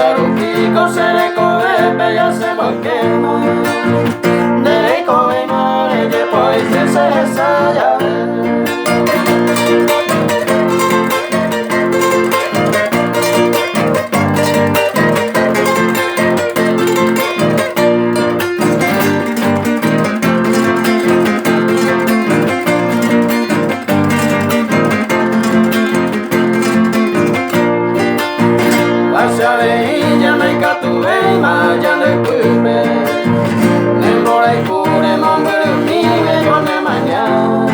Sarupico se le coge, ya se lo quema. De le coge mare, que pues se ensaya. Veía me catuve y maya de cupe, ne mora y cure mongru ni me pone mañana.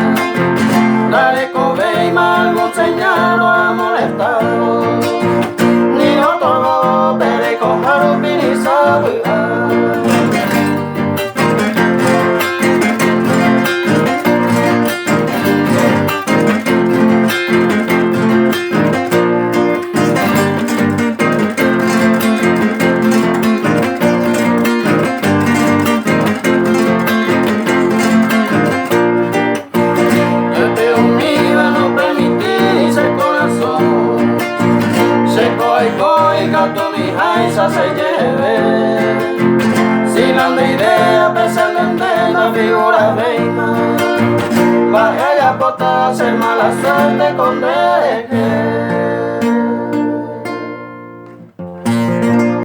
Dale cobe y malgo señalo a molestado, ni no todo pero cojaru pinizado. Se lleve, si la idea pensando en la figura veima, vaya a botar ser mala suerte con deje.